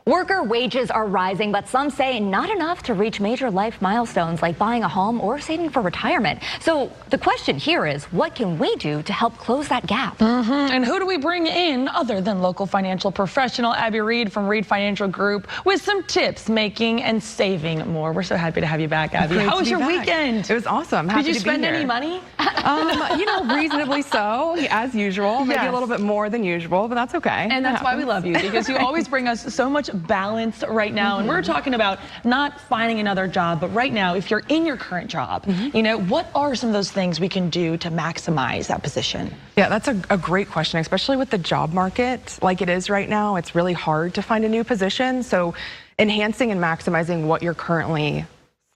Worker wages are rising, but some say not enough to reach major life milestones like buying a home or saving for retirement. So the question here is, what can we do to help close that gap? And who do we bring in other than local financial professional Abby Reed from Reed Financial Group with some tips making and saving more? We're so happy to have you back, Abby. Great How was your back. weekend? It was awesome. Happy Did you to spend be here. any money? Reasonably so, as usual. Maybe Yes. a little bit more than usual, but that's okay. And that's why we love you, because you always bring us so much balance right now. And we're talking about not finding another job, but right now, if you're in your current job, you know, what are some of those things we can do to maximize that position? Yeah, that's a great question, especially with the job market like it is right now. It's really hard to find a new position. So enhancing and maximizing what you're currently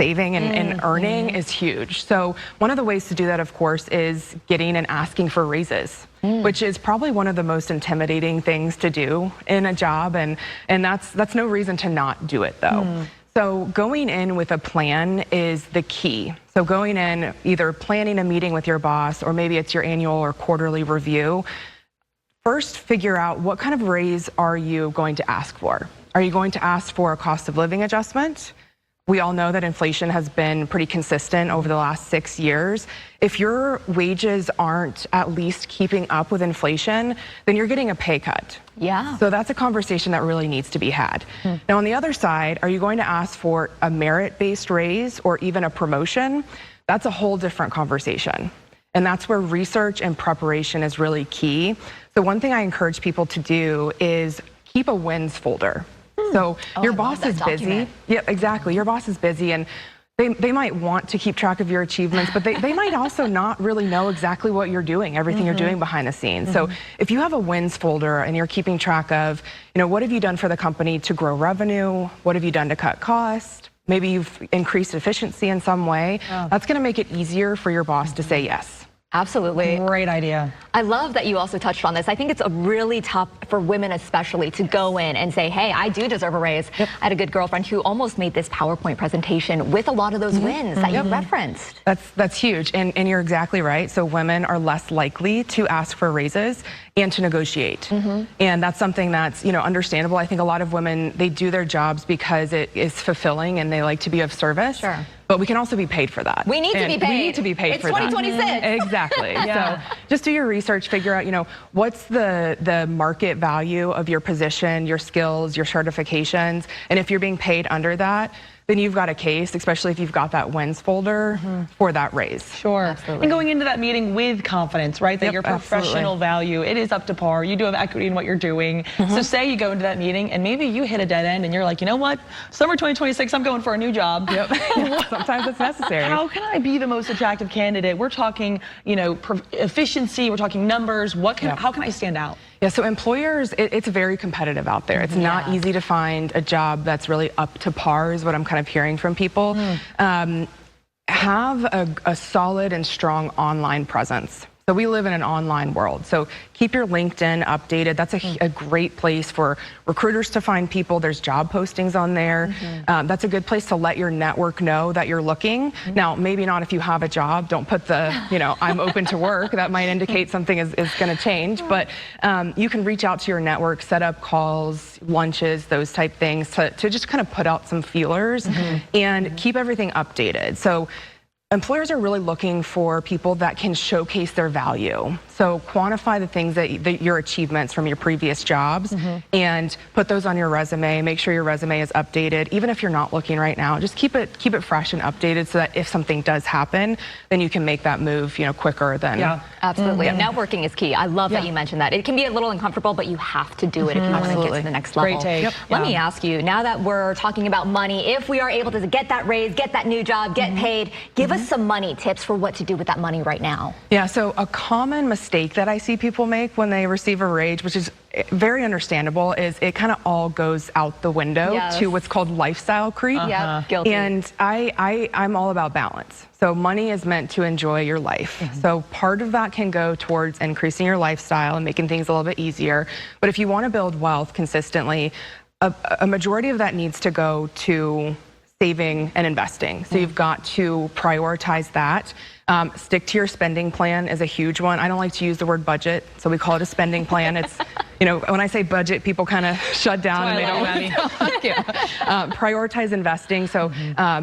saving and earning is huge. So one of the ways to do that, of course, is getting and asking for raises, which is probably one of the most intimidating things to do in a job. And that's no reason to not do it, though. So going in with a plan is the key. So going in, either planning a meeting with your boss, or maybe it's your annual or quarterly review. First, figure out what kind of raise are you going to ask for? Are you going to ask for a cost of living adjustment? We all know that inflation has been pretty consistent over the last 6 years. If your wages aren't at least keeping up with inflation, then you're getting a pay cut. Yeah. So that's a conversation that really needs to be had. Now, on the other side, are you going to ask for a merit-based raise or even a promotion? That's a whole different conversation. And that's where research and preparation is really key. So one thing I encourage people to do is keep a wins folder. So your boss is busy. Yeah, exactly. Your boss is busy, and they might want to keep track of your achievements, but they might also not really know exactly what you're doing, everything you're doing behind the scenes. So if you have a wins folder and you're keeping track of, you know, what have you done for the company to grow revenue? What have you done to cut costs? Maybe you've increased efficiency in some way. That's going to make it easier for your boss to say yes. Absolutely. Great idea. I love that you also touched on this. I think it's a really tough for women especially to go in and say, hey, I do deserve a raise. I had a good girlfriend who almost made this PowerPoint presentation with a lot of those wins that you referenced. That's huge, and you're exactly right. So women are less likely to ask for raises and to negotiate. And that's something that's, you know, understandable. I think a lot of women, they do their jobs because it is fulfilling and they like to be of service. Sure. But we can also be paid for that. We need to be paid. We need to be paid for that. It's 2026. Exactly. Yeah. So just do your research, figure out, you know, what's the market value of your position, your skills, your certifications, and if you're being paid under that, then you've got a case, especially if you've got that wins folder for that raise. Sure. Absolutely. And going into that meeting with confidence, right? That Yep, your professional value, it is up to par. You do have equity in what you're doing. So say you go into that meeting and maybe you hit a dead end and you're like, you know what? Summer 2026, I'm going for a new job. Yep. Sometimes it's necessary. How can I be the most attractive candidate? We're talking, you know, efficiency, we're talking numbers. How can I stand out? Yeah, so employers, it's very competitive out there. It's not easy to find a job that's really up to par, is what I'm kind of hearing from people. Have a solid and strong online presence. So we live in an online world. So keep your LinkedIn updated. That's a great place for recruiters to find people. There's job postings on there. That's a good place to let your network know that you're looking. Now, maybe not if you have a job. Don't put the, you know, I'm open to work. That might indicate something is going to change. But you can reach out to your network, set up calls, lunches, those type things to just kind of put out some feelers and keep everything updated. So employers are really looking for people that can showcase their value. So quantify the things that your achievements from your previous jobs and put those on your resume. Make sure your resume is updated. Even if you're not looking right now, just keep it fresh and updated so that if something does happen, then you can make that move, you know, quicker than. Yeah, absolutely. Networking is key. I love that you mentioned that. It can be a little uncomfortable, but you have to do it if you want to get to the next level. Great take. Let me ask you, now that we're talking about money, if we are able to get that raise, get that new job, get paid, give us some money tips for what to do with that money right now. Yeah, so a common mistake that I see people make when they receive a raise, which is very understandable, is it kind of all goes out the window to what's called lifestyle creep. Yeah, guilty. And I'm all about balance. So money is meant to enjoy your life. So part of that can go towards increasing your lifestyle and making things a little bit easier. But if you want to build wealth consistently, a majority of that needs to go to saving and investing. So you've got to prioritize that. Stick to your spending plan is a huge one. I don't like to use the word budget, so we call it a spending plan. It's you know, when I say budget, people kind of shut down and they don't prioritize investing. So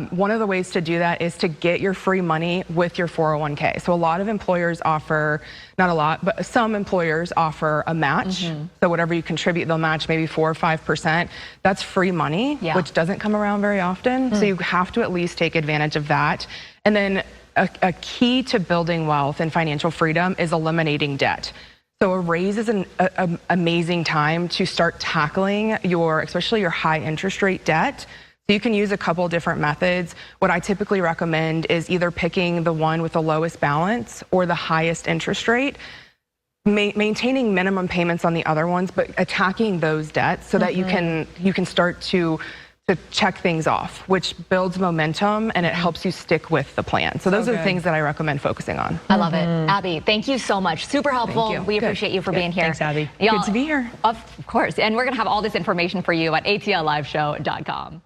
one of the ways to do that is to get your free money with your 401k. So a lot of employers offer, not a lot, but some employers offer a match. So whatever you contribute, they'll match maybe 4 or 5%. That's free money, which doesn't come around very often. So you have to at least take advantage of that. And then a key to building wealth and financial freedom is eliminating debt. So a raise is an amazing time to start tackling especially your high interest rate debt. So you can use a couple different methods. What I typically recommend is either picking the one with the lowest balance or the highest interest rate, maintaining minimum payments on the other ones, but attacking those debts so that you can start to check things off, which builds momentum and it helps you stick with the plan. So those are the things that I recommend focusing on. I love it. Abby, thank you so much. Super helpful. We appreciate you for being here. Thanks, Abby. Good to be here. Of course. And we're going to have all this information for you at atlLiveshow.com.